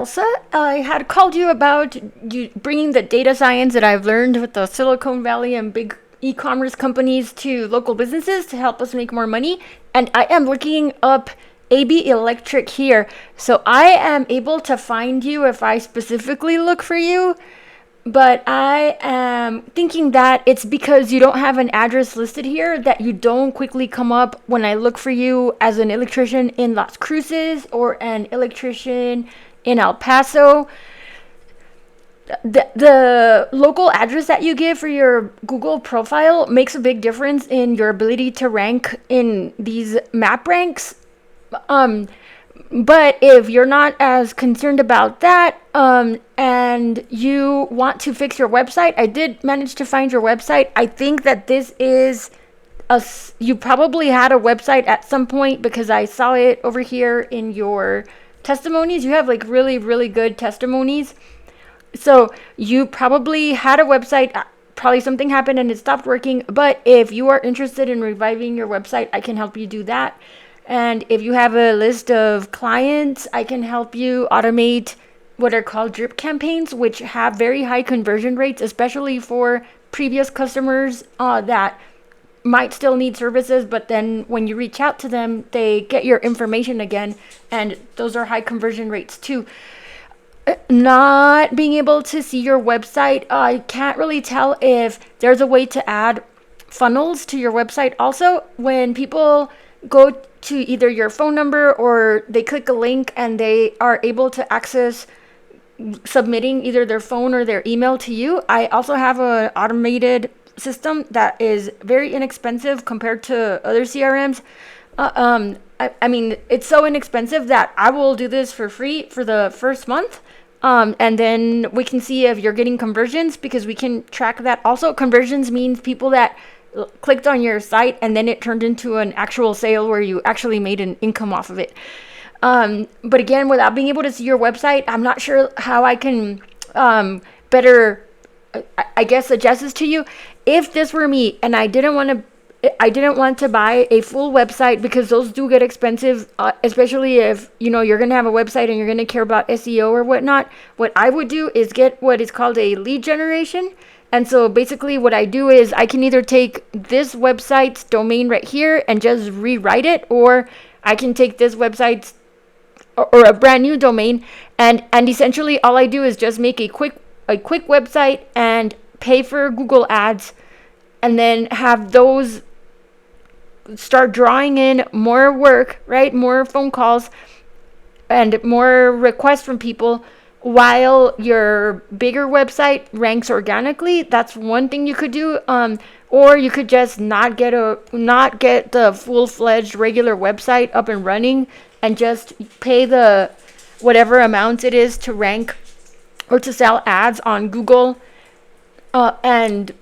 Elsa, I had called you about you bringing the data science that I've learned with the Silicon Valley and big e-commerce companies to local businesses to help us make more money. And I am looking up AB Electric here. So I am able to find you if I specifically look for you. But I am thinking that it's because you don't have an address listed here that you don't quickly come up when I look for you as an electrician in Las Cruces or an electrician in El Paso. The local address that you give for your Google profile makes a big difference in your ability to rank in these map ranks. Um, but if you're not as concerned about that, and you want to fix your website, I did manage to find your website. I think that this is you probably had a website at some point because I saw it over here in your testimonies. You have like really, really good testimonies. So you probably had a website. Probably something happened and it stopped working. But if you are interested in reviving your website, I can help you do that. And if you have a list of clients, I can help you automate what are called drip campaigns, which have very high conversion rates, especially for previous customers that might still need services, but then when you reach out to them, they get your information again, and those are high conversion rates too. Not being able to see your website, I can't really tell if there's a way to add funnels to your website. Also, when people go to either your phone number or they click a link and they are able to access submitting either their phone or their email to you, I also have an automated system that is very inexpensive compared to other CRMs. I mean, it's so inexpensive that I will do this for free for the first month. And then we can see if you're getting conversions because we can track that. Also, conversions means people that clicked on your site and then it turned into an actual sale where you actually made an income off of it. But again, without being able to see your website, I'm not sure how I can better, I guess, suggest this to you. If this were me and I didn't want to buy a full website because those do get expensive, especially if you're gonna have a website and you're gonna care about SEO or whatnot. What I would do is get what is called a lead generation. And so basically what I do is I can either take this website's domain right here and just rewrite it, or I can take this website's or a brand new domain, and essentially all I do is just make a quick website and pay for Google ads, and then have those start drawing in more work, right? More phone calls and more requests from people while your bigger website ranks organically. That's one thing you could do. Or you could just not get the full-fledged regular website up and running and just pay the whatever amount it is to rank or to sell ads on Google, and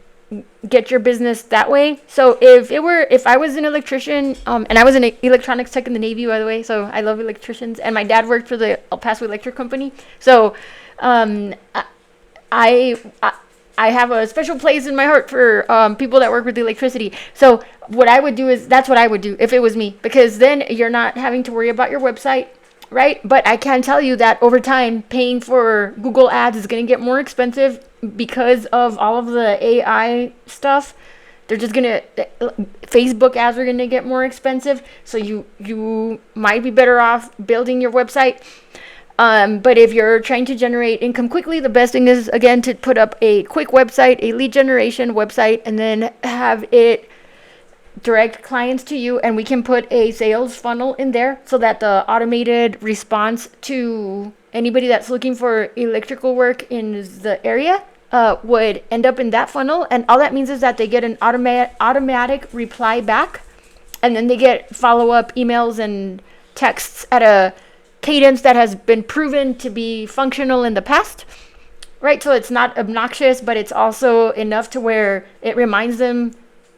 get your business that way. So if I was an electrician, and I was an electronics tech in the Navy, by the way, so I love electricians, and my dad worked for the El Paso Electric Company. So I have a special place in my heart for people that work with electricity. So what I would do is, that's what I would do if it was me, because then you're not having to worry about your website, right? But I can tell you that over time, paying for Google ads is going to get more expensive because of all of the AI stuff. They're just going to, Facebook ads are going to get more expensive. So you might be better off building your website. But if you're trying to generate income quickly, the best thing is, again, to put up a quick website, a lead generation website, and then have it direct clients to you. And we can put a sales funnel in there so that the automated response to anybody that's looking for electrical work in the area would end up in that funnel. And all that means is that they get an automatic reply back, and then they get follow-up emails and texts at a cadence that has been proven to be functional in the past, right? So it's not obnoxious, but it's also enough to where it reminds them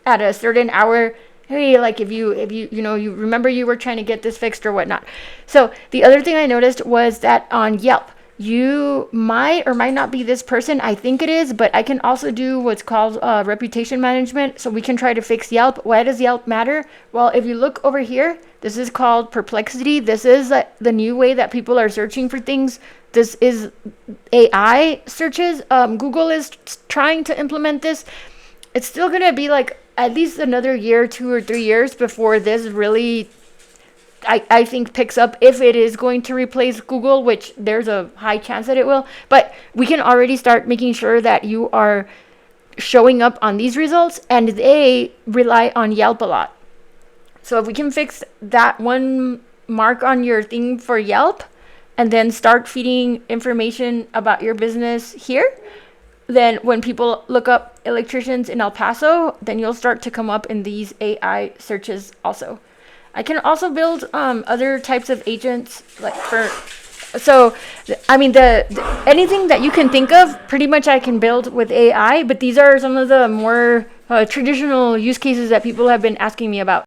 at a certain hour, hey, like if you you remember you were trying to get this fixed or whatnot. So the other thing I noticed was that on Yelp, you might or might not be this person. I think it is, but I can also do what's called reputation management. So we can try to fix Yelp. Why does Yelp matter? Well, if you look over here, this is called Perplexity. This is the new way that people are searching for things this is AI searches. Google is trying to implement this. It's still going to be like at least another year, 2 or 3 years before this really, I think, picks up, if it is going to replace Google, which there's a high chance that it will. But we can already start making sure that you are showing up on these results, and they rely on Yelp a lot. So if we can fix that one mark on your thing for Yelp, and then start feeding information about your business here, then when people look up electricians in El Paso, then you'll start to come up in these AI searches also. I can also build other types of agents, like I mean, the anything that you can think of, pretty much I can build with AI, but these are some of the more traditional use cases that people have been asking me about.